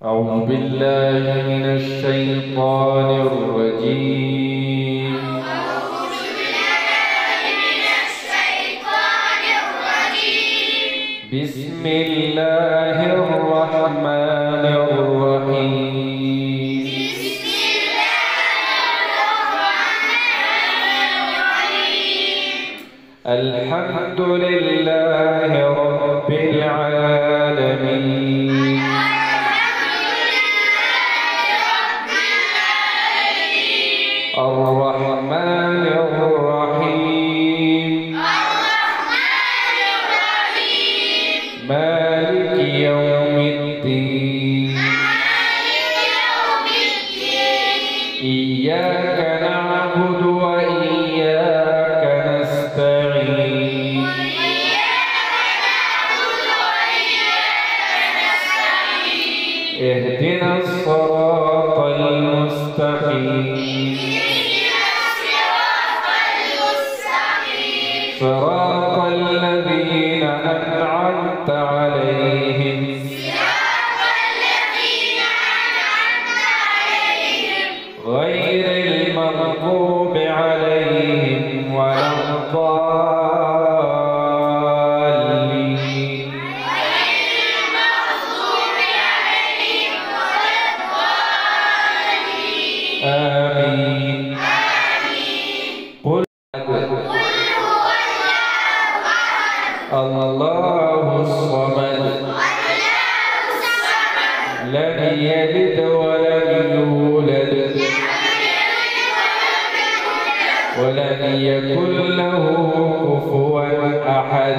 أعوذ بالله من الشيطان الرجيم. بسم الله الرحمن الرحيم. الحمد لله رب العالمين. الرحمن الرحيم. مالك يوم الدين. إياك نعبد وإياك نستعين. اهدنا الصراط المستقيم. صراط الذين أنعمت عليهم غير المغضوب عليهم ولا الضالين. آمين. قل الله الصمد لم يلد ولم يولد ولم يكن له كفوا أحد.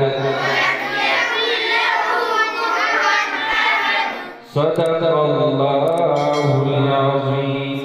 صدق الله العظيم.